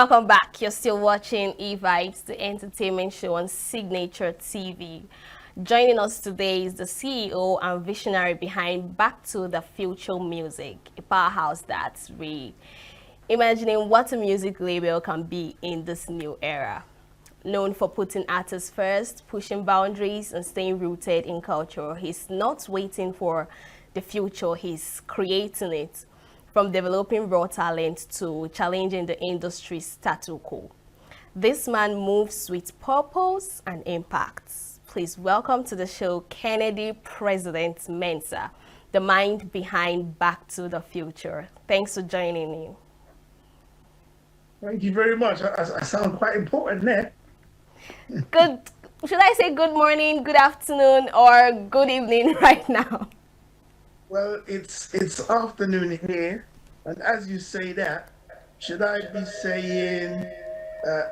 Welcome back. You're still watching E-Vibes, the entertainment show on Signature TV. Joining us today is the CEO and visionary behind Back to the Future Music, a powerhouse that's reimagining what a music label can be in this new era. Known for putting artists first, pushing boundaries, and staying rooted in culture, he's not waiting for the future, he's creating it. From developing raw talent to challenging the industry's status quo. This man moves with purpose and impact. Please welcome to the show Kennedy President Mensah, the mind behind Back to the Future. Thanks for joining me. Thank you very much. I sound quite important there. Good, should I say good morning, good afternoon, or good evening right now? Well, it's afternoon here, and as you say that, should I be saying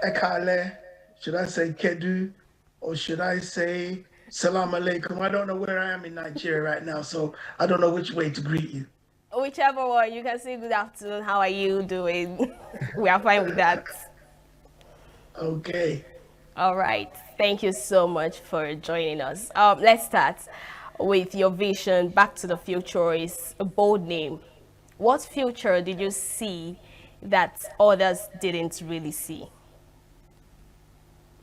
Ekale? Should I say Kedu? Or should I say Salam Alaikum? I don't know where I am in Nigeria right now, so I don't know which way to greet you. Whichever one, you can say good afternoon, how are you doing? We are fine with that. Okay. All right. Thank you so much for joining us. Let's start with your vision. Back to the Future is a bold name. What future did you see that others didn't really see?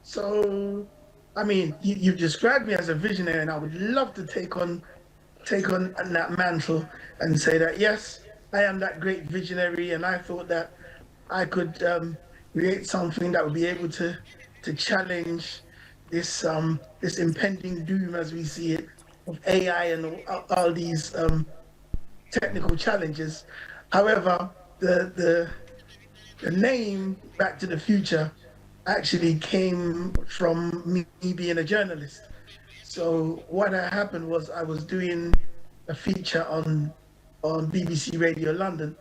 So, I mean, you've described me as a visionary, and I would love to take on that mantle and say that yes, I am that great visionary, and I thought that I could create something that would be able to challenge this impending doom as we see it of AI and all these technical challenges. However, the name Back to the Future actually came from me being a journalist. So what had happened was I was doing a feature on BBC Radio London,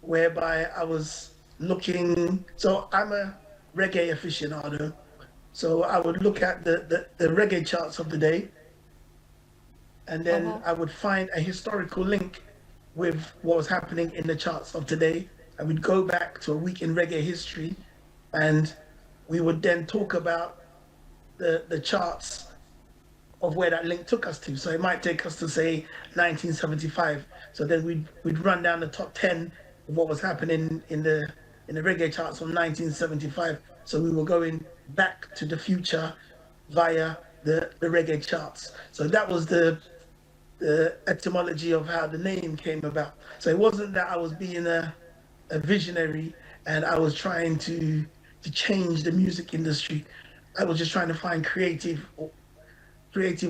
whereby I was looking. So I'm a reggae aficionado. So I would look at the reggae charts of the day, and then I would find a historical link with what was happening in the charts of today. I would go back to a week in reggae history, and we would then talk about the charts of where that link took us to. So it might take us to say 1975. So then we'd run down the top 10 of what was happening in the reggae charts from 1975. So we were going back to the future via the reggae charts. So that was the etymology of how the name came about. So it wasn't that I was being a visionary and I was trying to change the music industry. I was just trying to find creative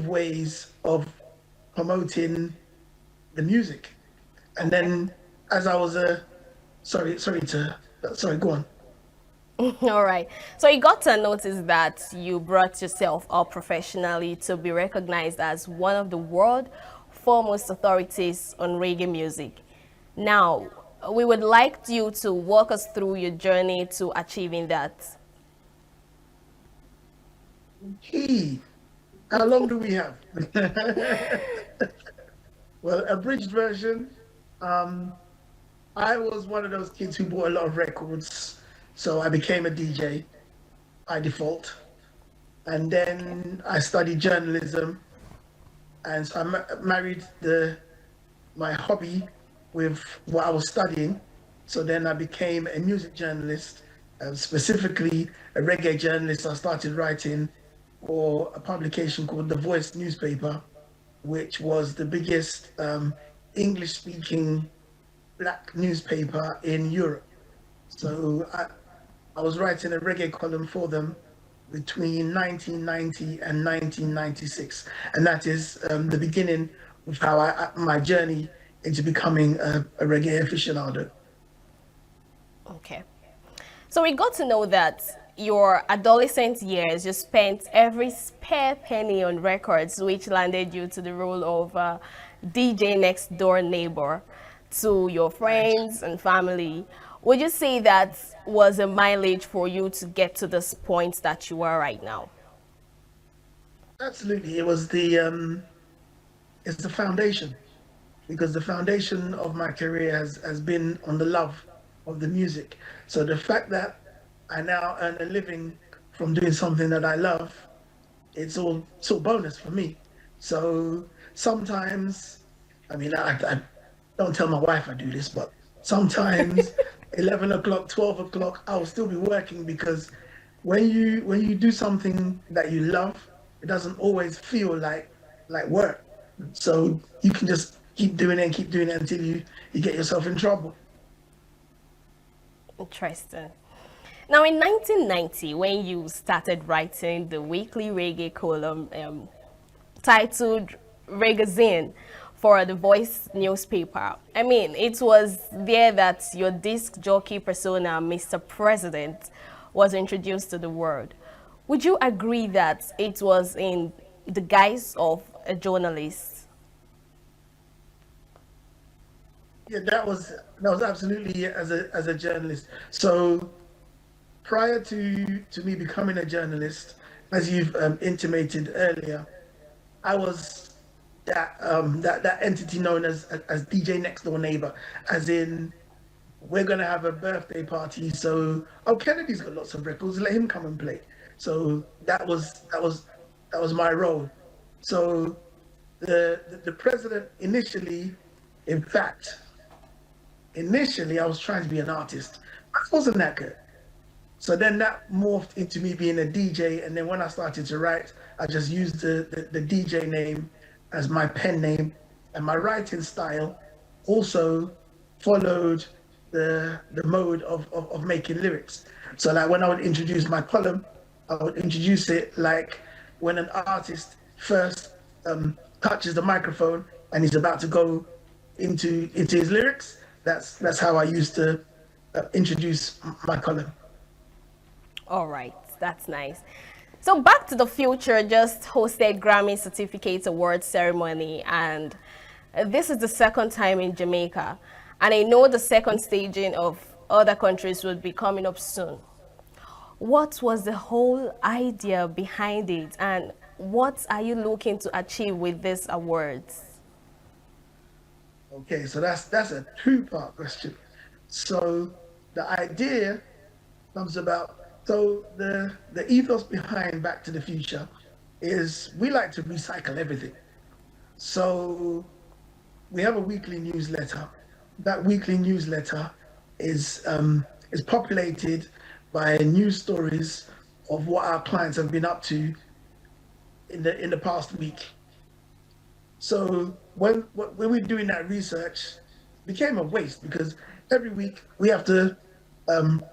ways of promoting the music. And Okay. then as I was sorry, go on. All right. So you got to notice that you brought yourself up professionally to be recognized as one of the world foremost authorities on reggae music. Now, we would like you to walk us through your journey to achieving that. Hey, how long do we have? Well, abridged version. Um, I was one of those kids who bought a lot of records, so I became a DJ by default. And then I studied journalism, and so I married the my hobby with what I was studying. So then I became a music journalist, specifically a reggae journalist. I started writing for a publication called The Voice newspaper, which was the biggest English-speaking black newspaper in Europe. So I was writing a reggae column for them between 1990 and 1996, and that is the beginning of how my journey into becoming a reggae aficionado. Okay. So we got to know that your adolescent years, you spent every spare penny on records, which landed you to the role of DJ next door neighbor to your Right. friends and family. Would you say that was a mileage for you to get to this point that you are right now? Absolutely, it was it's the foundation, because the foundation of my career has been on the love of the music. So the fact that I now earn a living from doing something that I love, it's all sort of bonus for me. So sometimes, I mean, I don't tell my wife I do this, but sometimes 11 o'clock, 12 o'clock, I'll still be working because when you do something that you love, it doesn't always feel like work. So you can just keep doing it until you get yourself in trouble. Interesting. Now, in 1990, when you started writing the weekly reggae column titled Regazine for the Voice newspaper, I mean, it was there that your disc jockey persona, Mr. President, was introduced to the world. Would you agree that it was in the guise of a journalist? Yeah, that was absolutely it as a journalist. So prior to me becoming a journalist, as you've intimated earlier, I was that entity known as DJ Next Door Neighbor, as in we're gonna have a birthday party. So oh, Kennedy's got lots of records. Let him come and play. So that was my role. So the president initially, in fact, initially I was trying to be an artist. I wasn't that good. So then that morphed into me being a DJ. And then when I started to write, I just used the DJ name as my pen name. And my writing style also followed the mode of making lyrics. So like when I would introduce my column, I would introduce it like when an artist first touches the microphone and he's about to go into his lyrics. That's how I used to introduce my column. All right, that's nice. So Back to the Future just hosted Grammy Certificate Award ceremony, and this is the second time in Jamaica. And I know the second staging of other countries would be coming up soon. What was the whole idea behind it, and what are you looking to achieve with these awards? Okay, so that's a two-part question. So the idea comes about. So the ethos behind Back to the Future is we like to recycle everything. So we have a weekly newsletter. That weekly newsletter is populated by news stories of what our clients have been up to in the past week. So when we're doing that research, it became a waste because every week we have to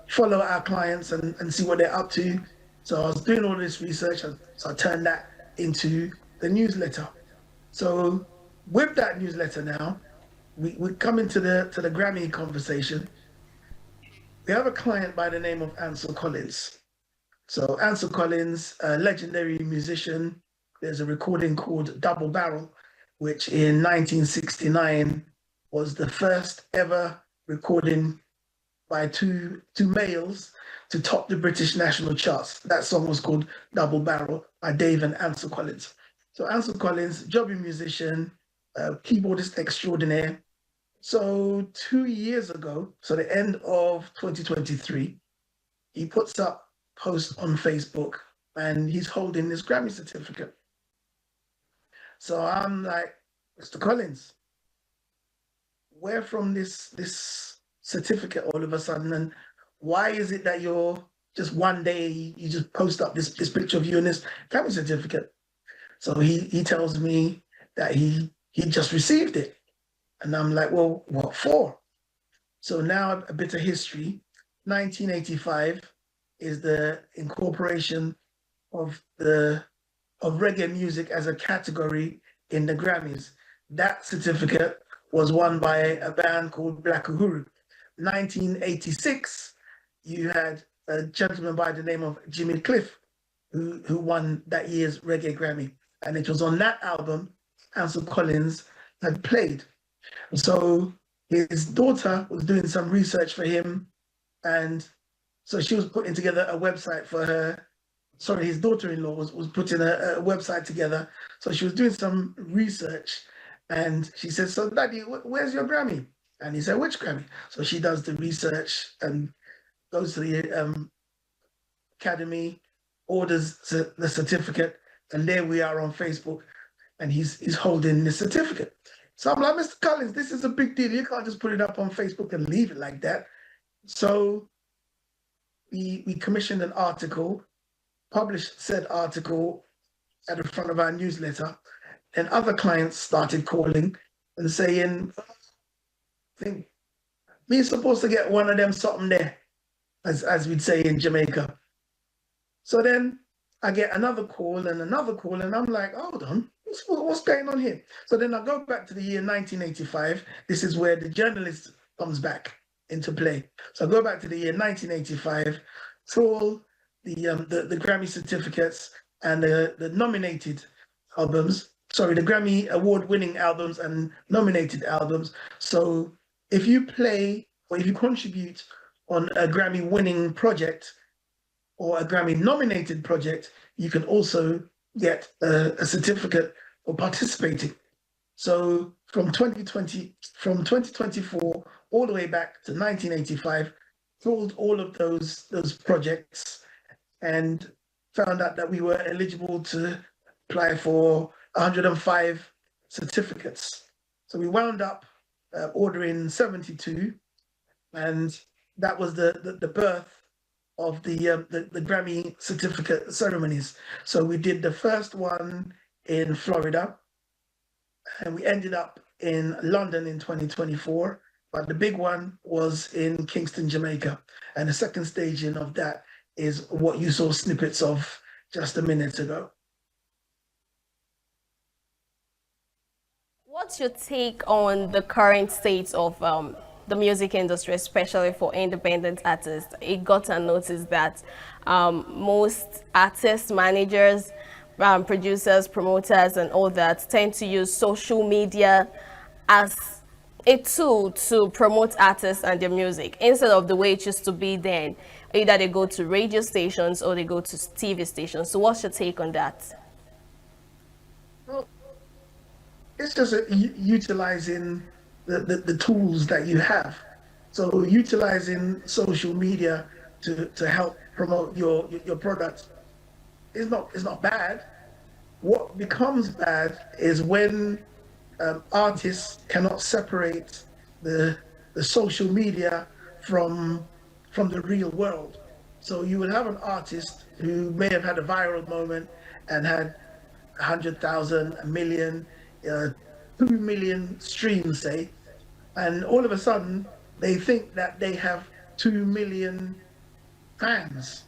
follow our clients and see what they're up to. So I was doing all this research, so I turned that into the newsletter. So with that newsletter now, we come into the Grammy conversation. We have a client by the name of Ansel Collins. So Ansel Collins, a legendary musician. There's a recording called Double Barrel, which in 1969 was the first ever recording by two males to top the British national charts. That song was called Double Barrel by Dave and Ansel Collins. So Ansel Collins, jobbing musician, keyboardist extraordinaire. So 2 years ago, so the end of 2023, he puts up posts on Facebook and he's holding this Grammy certificate. So I'm like, Mr. Collins, where from this certificate all of a sudden, and why is it that you're just one day you just post up this picture of you and this Grammy certificate? So he tells me that he just received it, and I'm like, well, what for? So now a bit of history. 1985 is the incorporation of the of reggae music as a category in the Grammys. That certificate was won by a band called Black Uhuru. 1986, you had a gentleman by the name of Jimmy Cliff who won that year's Reggae Grammy. And it was on that album Ansel Collins had played. So his daughter was doing some research for him, and so she was putting together a website for her. Sorry, his daughter-in-law was putting a website together. So she was doing some research, and she said, "So, Daddy, where's your Grammy?" And he said, "Which Grammy?" So she does the research and goes to Academy, orders the certificate, and there we are on Facebook, and he's holding the certificate. So I'm like, Mr. Collins, this is a big deal. You can't just put it up on Facebook and leave it like that. So we commissioned an article, published said article at the front of our newsletter, and other clients started calling and saying, I think we're supposed to get one of them something there, as we'd say in Jamaica. So then I get another call, and I'm like, hold on, what's going on here? So then I go back to the year 1985. This is where the journalist comes back into play. So I go back to the year 1985, through all the Grammy certificates and the nominated albums, sorry, the Grammy award-winning albums and nominated albums. So if you play or if you contribute on a Grammy-winning project or a Grammy-nominated project, you can also get a certificate for participating. So from 2024 all the way back to 1985, trawled all of those projects and found out that we were eligible to apply for 105 certificates. So we wound up ordering 72, and that was the birth of the Grammy certificate ceremonies. So we did the first one in Florida, and we ended up in London in 2024. But the big one was in Kingston, Jamaica. And the second staging of that is what you saw snippets of just a minute ago. What's your take on the current state of the music industry, especially for independent artists? It got a notice that most artist managers, producers, promoters, and all that tend to use social media as a tool to promote artists and their music instead of the way it used to be then. Either they go to radio stations or they go to TV stations. So what's your take on that? Well, it's just utilizing the tools that you have. So utilizing social media to help promote your product is not bad. What becomes bad is when artists cannot separate the social media from the real world. So you will have an artist who may have had a viral moment and had 100,000, a million, 2 million streams, say, and all of a sudden they think that they have 2 million fans.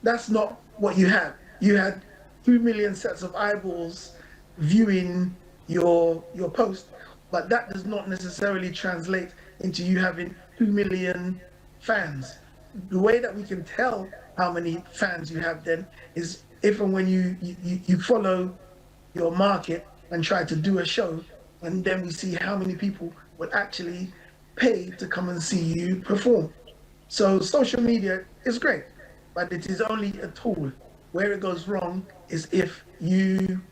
That's not what you had. You had 2 million sets of eyeballs viewing your post, but that does not necessarily translate into you having 2 million fans. The way that we can tell how many fans you have then is if and when you follow your market and try to do a show, and then we see how many people would actually pay to come and see you perform. So social media is great, but it is only a tool. Where it goes wrong is if you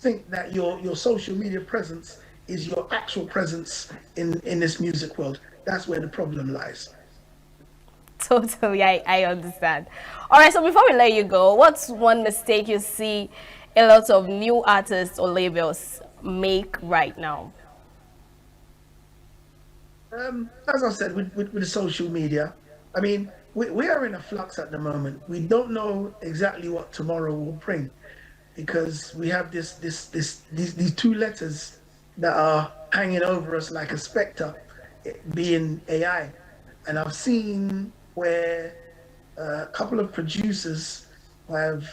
think that your social media presence is your actual presence in this music world. That's where the problem lies. Totally, I understand. All right, so before we let you go, what's one mistake you see a lot of new artists or labels make right now? As I said, with the social media, I mean, we are in a flux at the moment. We don't know exactly what tomorrow will bring because we have these two letters that are hanging over us like a specter, being AI. And I've seen where a couple of producers have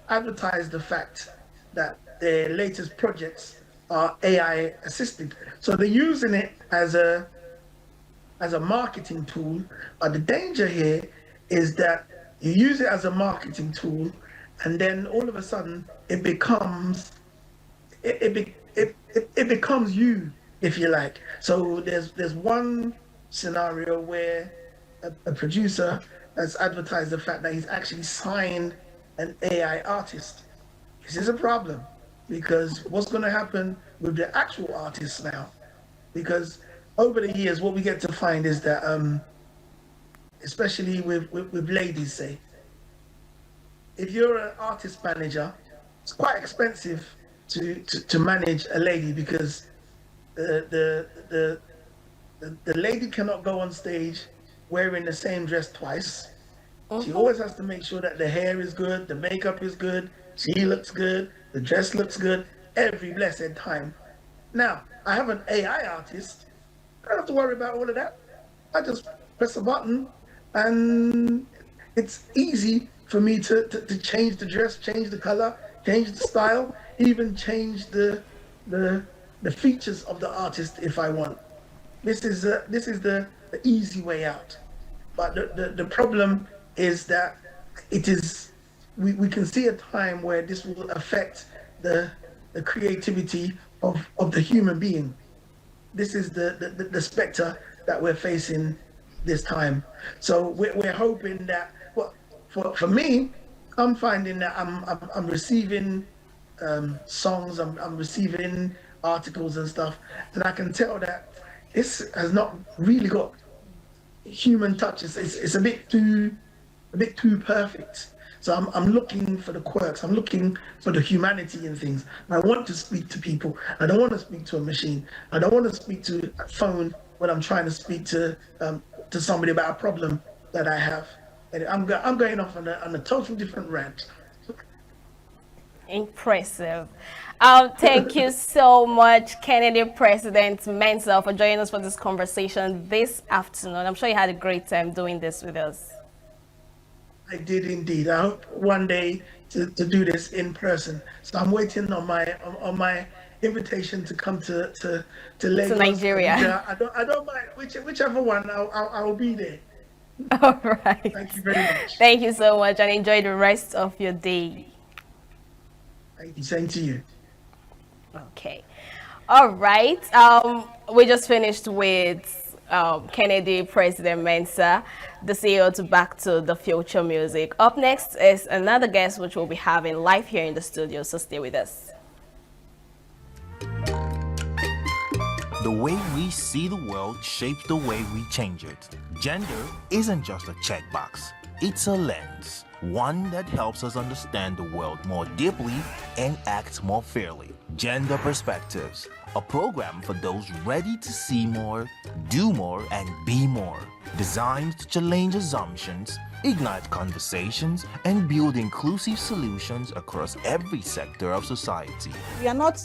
advertised the fact that their latest projects are AI assisted. So they're using it as a marketing tool, but the danger here is that you use it as a marketing tool, and then all of a sudden it becomes it becomes you, if you like. So there's one scenario where a producer has advertised the fact that he's actually signed an AI artist. This is a problem because what's going to happen with the actual artists now? Because over the years, what we get to find is that, especially with ladies, say, if you're an artist manager, it's quite expensive to manage a lady because the lady cannot go on stage wearing the same dress twice. She always has to make sure that the hair is good, the makeup is good, she looks good, the dress looks good every blessed time. Now, I have an AI artist. I don't have to worry about all of that. I just press a button and it's easy for me to change the dress, change the color, change the style, even change the the features of the artist if I want. This is the easy way out. But the problem is that it is we can see a time where this will affect the creativity of the human being. This is the specter that we're facing this time. So we're hoping that, well, for me, I'm finding that I'm receiving songs, I'm receiving articles and stuff, and I can tell that this has not really got human touch. It's a bit too perfect. So I'm looking for the quirks. I'm looking for the humanity in things. I want to speak to people. I don't want to speak to a machine. I don't want to speak to a phone when I'm trying to speak to somebody about a problem that I have. And I'm going off on a total different rant. Impressive. Thank you so much, Kennedy President Mensah, for joining us for this conversation this afternoon. I'm sure you had a great time doing this with us. I did indeed. I hope one day to do this in person. So I'm waiting on my invitation to come to Lagos. To Nigeria. And, I don't mind whichever one. I'll be there. All right. Thank you very much. Thank you so much, and enjoy the rest of your day. Thank you. Same to you. Okay. All right. We just finished with Kennedy President Mensah, the CEO to Back to the Future Music. Up next is another guest which we'll be having live here in the studio, so stay with us. The way we see the world shapes the way we change it. Gender isn't just a checkbox, it's a lens. One that helps us understand the world more deeply and act more fairly. Gender Perspectives, a program for those ready to see more, do more, and be more. Designed to challenge assumptions, ignite conversations, and build inclusive solutions across every sector of society. We are not,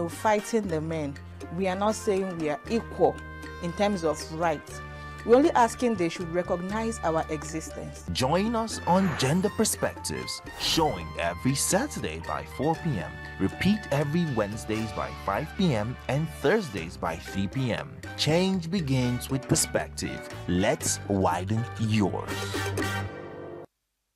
fighting the men. We are not saying we are equal in terms of rights. We're only asking they should recognize our existence. Join us on Gender Perspectives, showing every Saturday by 4 p.m. Repeat every Wednesdays by 5 p.m. and Thursdays by 3 p.m. Change begins with perspective. Let's widen yours.